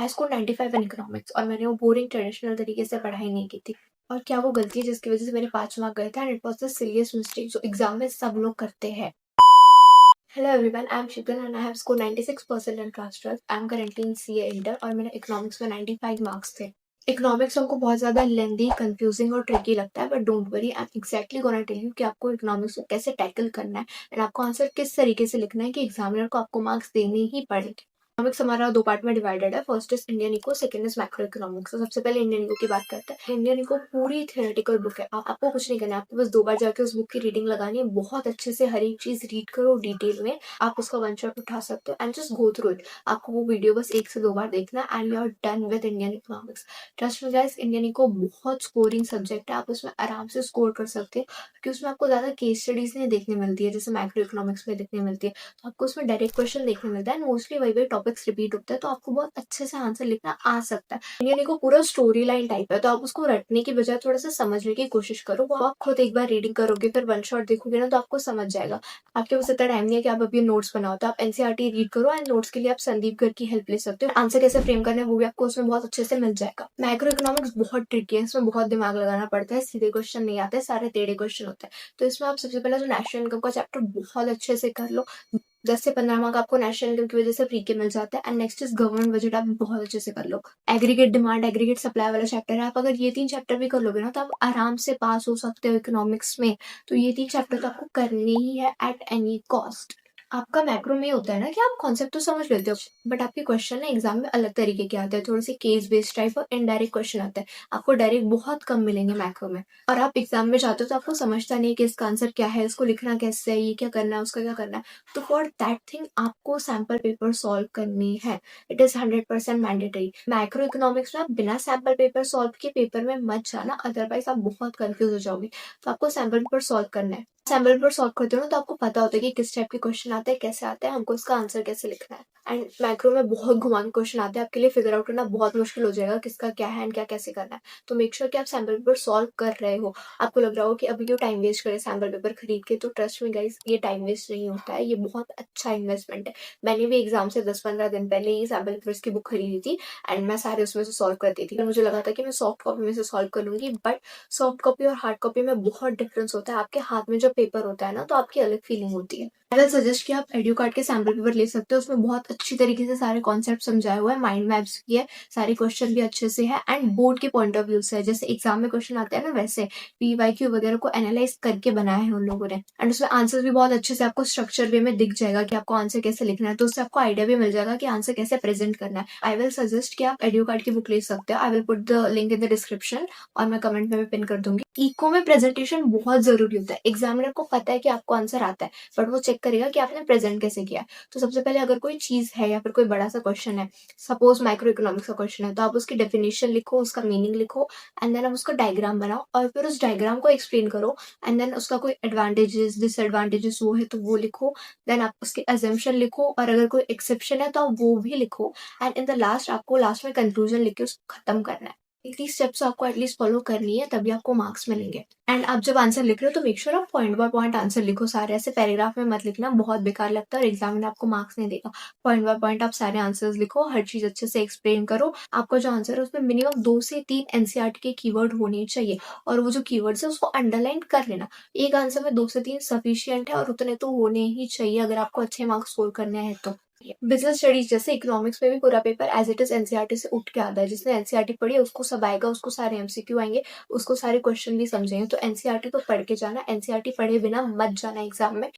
I score 95 in economics और मैंने वो बोरिंग ट्रेडिशनल तरीके से पढ़ाई नहीं की थी। और क्या वो गलती है जिसकी वजह से मेरे 5 मार्क गए थे, and it was the silliest mistake जो एग्ज़ाम में सब लोग करते हैं। हेलो एवरीवन, आई एम शिगन and I have score 96% in class 12। I am currently in CA inter और मेरे इकोनॉमिक्स में 95 मार्क्स थे। इकोनॉमिक्स हमको बहुत ज़्यादा लेंदी, कंफ्यूजिंग और ट्रिकी लगता है, but don't worry, I am exactly gonna tell you कि आपको इकोनॉमिक्स को कैसे टैकल करना है एंड आपको आंसर किस तरीके से लिखना है कि एग्जामिनर को आपको मार्क्स देने ही पड़ेंगे। इकोनॉमिक्स हमारा दो पार्ट में डिवाइडेड है। First is Indian eco, second is macro economics. तो सबसे पहले इंडियन इको की बात करते हैं। इंडियन इको पूरी थियोरेटिकल बुक है, आपको कुछ नहीं करना है, आपको बस 2 बार जाके उस बुक की रीडिंग लगानी है। बहुत अच्छे से हर एक चीज रीड करो डिटेल में, आप उसका वन शॉट उठा सकते हो and just go through it. आपको वो वीडियो बस 1 से 2 बार देखना है and you are done with Indian economics. Trust me guys, Indian eco बहुत स्कोरिंग सब्जेक्ट है, आप उसमें आराम से स्कोर कर सकते हो क्योंकि उसमें आपको ज़्यादा केस स्टडीज नहीं देखने मिलती है जैसे मैक्रो इकोनॉमिक्स में देखने मिलती है। तो आपको उसमें डायरेक्ट क्वेश्चन देखने मिलता है एंड मोस्टली वही वही टॉपिक्स रिपीट होते हैं, तो आपको बहुत अच्छे से आंसर लिखना आ सकता है। इंडियन इको पूरा स्टोरी लाइन टाइप है, तो आप उसको रटने की बजाय थोड़ा सा समझने की कोशिश करो। वो आप खुद एक बार रीडिंग करोगे फिर वन शॉट देखोगे ना, तो आपको समझ जाएगा। आपके पास इतना टाइम नहीं है कि आप अभी नोट्स बनाओ, तो आप एनसीईआरटी रीड करो एंड नोट्स के लिए आप संदीप गर्ग की हेल्प ले सकते हो। आंसर कैसे फ्रेम करना है वो भी आपको उसमें बहुत अच्छे से मिल जाएगा। मैक्रो इकोनॉमिक्स बहुत ट्रिकी है, इसमें बहुत दिमाग लगाना पड़ता है, सीधे क्वेश्चन नहीं आते, सारे टेढ़े क्वेश्चन होते हैं। तो इसमें आप सबसे पहले तो नेशनल इनकम का चैप्टर बहुत अच्छे से कर लो। 10 से 15 मार्क आपको नेशनल इनकम की वजह से फ्री के मिल जाता है। And next is government budget, आप बहुत अच्छे से कर लो। एग्रीगेट डिमांड, एग्रीगेट सप्लाई वाला चैप्टर है, आप अगर ये 3 चैप्टर भी कर लोगे ना, तो आप आराम से पास हो सकते हो इकोनॉमिक्स में। तो ये 3 चैप्टर तो आपको करनी ही है एट एनी कॉस्ट। आपका मैक्रो में होता है ना कि आप कॉन्सेप्ट तो समझ लेते हो, बट आपके क्वेश्चन ना एग्जाम में अलग तरीके के आते हैं, थोड़े से केस बेस्ड टाइप और इनडायरेक्ट क्वेश्चन आते हैं। आपको डायरेक्ट बहुत कम मिलेंगे मैक्रो में, और आप एग्जाम में जाते हो तो आपको समझता नहीं है कि इसका आंसर क्या है, इसको लिखना कैसे है, ये क्या करना है, उसका क्या करना है। तो फॉर दैट थिंग आपको सैम्पल पेपर सॉल्व करनी है। It is 100% mandatory. Macro economics में आप बिना सैम्पल पेपर सॉल्व के पेपर में मत जाना, अदरवाइज आप बहुत कंफ्यूज हो जाओगे। तो आपको सैम्पल पेपर सॉल्व करना है। सैम्पल पेपर सॉल्व करते हो ना, तो आपको पता होता है कि किस टाइप के क्वेश्चन आते हैं, कैसे आते हैं, हमको इसका आंसर कैसे लिखना है। एंड मैक्रो में बहुत घुमान क्वेश्चन आते हैं, आपके लिए फिगर आउट करना बहुत मुश्किल हो जाएगा किसका क्या है एंड क्या कैसे करना है। तो मेक श्योर कि आप सैम्पल पेपर सॉल्व कर रहे हो। आपको लग रहा हो कि अभी क्यों टाइम वेस्ट करें सैम्पल पेपर खरीद के, तो ट्रस्ट में गाइस, ये टाइम वेस्ट नहीं होता है, ये बहुत अच्छा इन्वेस्टमेंट है। मैंने भी एग्जाम से 10-15 दिन पहले ही सैम्पल पेपर्स की बुक खरीदी थी एंड मैं सारे उसमें से सॉल्व करती थी। मुझे लगा था कि मैं सॉफ्ट कॉपी में से सॉल्व कर लूंगी, बट सॉफ्ट कॉपी और हार्ड कॉपी में बहुत डिफरेंस होता है। आपके हाथ में जब पेपर होता है ना, तो आपकी अलग फीलिंग होती है। आई विल सजेस्ट कि आप एड्यूकार्ड के सैम्पल पेपर ले सकते हो, उसमें बहुत अच्छी तरीके से सारे कॉन्सेप्ट समझाए हुए हैं, माइंड मैप्स भी है, सारे क्वेश्चन भी अच्छे से है एंड बोर्ड के पॉइंट ऑफ व्यू से है। जैसे एग्जाम में क्वेश्चन आते हैं ना, वैसे पीवाईक्यू वगैरह को एनालाइज करके बनाया है उन लोगों ने, एंड उसमें आंसर भी बहुत अच्छे से आपको स्ट्रक्चर वे में दिख जाएगा कि आपको आंसर कैसे लिखना है, तो उससे आपको आइडिया भी मिल जाएगा कि आंसर कैसे प्रेजेंट करना है। आई विल सजेस्ट कि आप एड्यूकार्ड की बुक ले सकते हो। I will put the link in the description और मैं कमेंट में भी पिन कर दूंगी। इको में प्रेजेंटेशन बहुत जरूरी होता है। एग्जामिनर को पता है कि आपको आंसर आता है, बट वो चेक करेगा कि आपने प्रेजेंट कैसे किया। तो सबसे पहले अगर कोई चीज है या फिर कोई बड़ा सा क्वेश्चन है, सपोज माइक्रो इकोनॉमिक्स का क्वेश्चन है, तो आप उसकी डेफिनेशन लिखो, उसका मीनिंग लिखो एंड देन आप उसका डायग्राम बनाओ और फिर उस डायग्राम को एक्सप्लेन करो। एंड देन उसका कोई एडवांटेजेस डिसएडवांटेजेस वो है तो वो लिखो। देन आप उसके अजम्पशन लिखो और अगर कोई एक्सेप्शन है तो आप वो भी लिखो। एंड इन द लास्ट आपको लास्ट में कंक्लूजन लिख के उसको खत्म करना है। इतनी स्टेप्स आपको एटलीस्ट फॉलो करनी है, तभी आपको मार्क्स मिलेंगे। एंड आप जब आंसर लिख रहे हो तो मेक श्योर आप पॉइंट बाय पॉइंट आंसर लिखो। सारे ऐसे पैराग्राफ में मत लिखना, बहुत बेकार लगता है और एग्जामिनर आपको मार्क्स नहीं देगा। पॉइंट बाय पॉइंट आप सारे आंसर्स लिखो, हर चीज अच्छे से एक्सप्लेन करो। आपका जो आंसर है उसमें मिनिमम 2 से 3 एनसीईआरटी के कीवर्ड होने चाहिए, और वो जो कीवर्ड्स है उसको अंडरलाइन कर लेना। एक आंसर में 2 से 3 सफिशियंट है और उतने तो होने ही चाहिए अगर आपको अच्छे मार्क्स स्कोर करने हैं तो। बिजनेस स्टडीज जैसे इकोनॉमिक्स में भी पूरा paper as it is NCERT से उठ के आता है। जिसने एनसीईआरटी पढ़ी है उसको सब आएगा, उसको सारे एमसीक्यू आएंगे, उसको सारे क्वेश्चन भी समझेंगे। तो एनसीईआरटी तो पढ़ के जाना, एनसीईआरटी पढ़े बिना मत जाना एग्जाम में।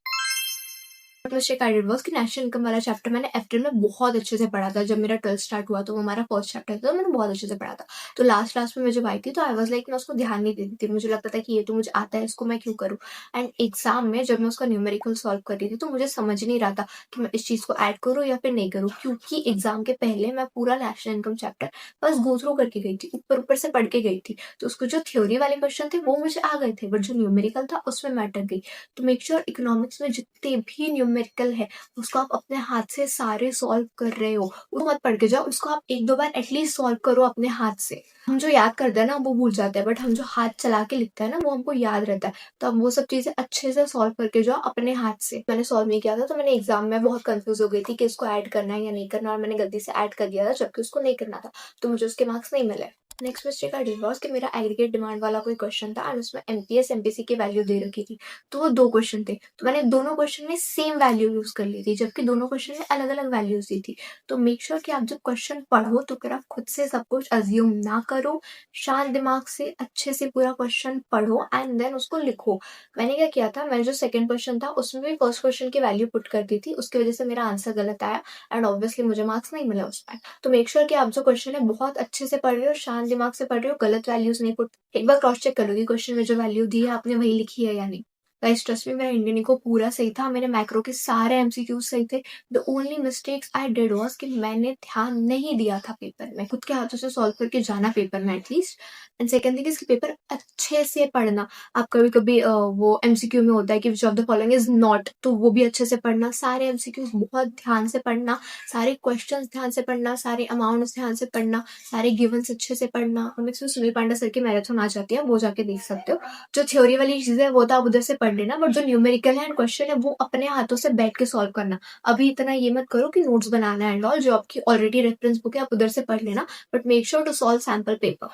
मिस्टेक आई डिड वाज कि नेशनल इनकम वाला चैप्टर मैंने अप्रैल में बहुत अच्छे से पढ़ा था। जब मेरा 12th स्टार्ट हुआ तो वो हमारा फर्स्ट चैप्टर था, तो मैंने बहुत अच्छे से पढ़ा था। तो लास्ट में मैं जब आई थी तो आई वाज लाइक मैं उसको ध्यान नहीं देती थी, मुझे लगता था कि ये तो मुझे आता है, इसको मैं क्यों करूँ। एंड एग्जाम में जब मैं उसका न्यूमेरिकल सॉल्व कर रही थी तो मुझे समझ नहीं रहा था कि मैं इस चीज को ऐड करूँ या फिर नहीं करूँ, क्योंकि एग्जाम के पहले मैं पूरा नेशनल इनकम चैप्टर बस गो थ्रू करके गई थी, ऊपर ऊपर से पढ़ के गई थी। तो उसको जो थ्योरी वाले क्वेश्चन थे वो मुझे आ गए थे, बट जो न्यूमेरिकल था उसमें मैं अटक गई। तो मेक श्योर इकोनॉमिक्स में जितने भी न्यूमेरिकल न्यूमेरिकल है उसको आप अपने हाथ से सारे सॉल्व कर रहे हो, वो मत पढ़ के जाओ, उसको आप 1-2 बार एटलीस्ट सॉल्व करो अपने हाथ से। हम जो याद करते हैं ना वो भूल जाते हैं, बट हम जो हाथ चला के लिखते हैं ना वो हमको याद रहता है। तो आप वो सब चीज़ें अच्छे से सॉल्व करके जाओ अपने हाथ से। मैंने सॉल्व नहीं किया था तो मैंने एग्ज़ाम में बहुत कन्फ्यूज़ हो गई थी कि इसको ऐड करना है या नहीं करना, और मैंने गलती से ऐड कर दिया था जबकि उसको नहीं करना था, तो मुझे उसके मार्क्स नहीं मिले। Next mistake I did was कि मेरा एग्रीगेट डिमांड वाला कोई क्वेश्चन था एंड उसमें एमपीएस, एमपीसी की वैल्यू दे रखी थी। तो वो 2 क्वेश्चन थे, तो मैंने दोनों क्वेश्चन में सेम वैल्यू यूज़ कर ली थी, जबकि दोनों क्वेश्चन में अलग-अलग वैल्यूज़ दी थी। तो मेक श्योर कि आप जब क्वेश्चन पढ़ो तो फिर आप खुद से सब कुछ अज़्यूम ना करो, शांत दिमाग से अच्छे से पूरा क्वेश्चन पढ़ो एंड देन उसको लिखो। मैंने क्या किया था, मैंने जो सेकंड क्वेश्चन था उसमें भी फर्स्ट क्वेश्चन की वैल्यू पुट कर दी थी, उसकी वजह से मेरा आंसर गलत आया एंड ऑब्वियसली मुझे मार्क्स नहीं मिला उसमें। तो मेक श्योर कि आप जो क्वेश्चन है बहुत अच्छे से पढ़ रहे हो, शांत दिमाग से पढ़ रहे हो, गलत वैल्यूज़ नहीं पुट। एक बार क्रॉस चेक कर लो कि क्वेश्चन में जो वैल्यू दी है आपने वही लिखी है या नहीं। गाइस ट्रस्ट मी, मेरा इंडियन इको पूरा सही था, मेरे मैक्रो के सारे एमसीक्यूज सही थे। The only mistakes I did was कि मैंने ध्यान नहीं दिया था पेपर में, खुद के हाथों से सॉल्व करके जाना पेपर में at least. And second thing is कि पेपर अच्छे से पढ़ना। आप कभी-कभी वो एमसीक्यू में होता है कि which of the following is not, तो वो भी अच्छे से पढ़ना, सारे एमसीक्यूज बहुत ध्यान से पढ़ना, सारे क्वेश्चंस ध्यान से पढ़ना, सारे अमाउंट्स ध्यान से पढ़ना, सारे गिवन्स अच्छे से पढ़ना। और नेक्स्ट सुनील पांडा सर की मैराथन आ जाती है, वो जाके देख सकते हो। जो थ्योरी वाली चीज़ें है वो तो आप उधर से पढ़ लेना, बट जो न्यूमेरिकल है एंड क्वेश्चन है वो अपने हाथों से बैठ के सॉल्व करना। अभी इतना ये मत करो कि नोट्स बनाना है एंड ऑल, जो आपकी ऑलरेडी रेफरेंस बुक है आप उधर से पढ़ लेना, but make sure to solve sample paper.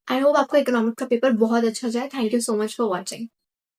I hope आपका इकोनॉमिक्स का पेपर बहुत अच्छा जाए। Thank you so much for watching.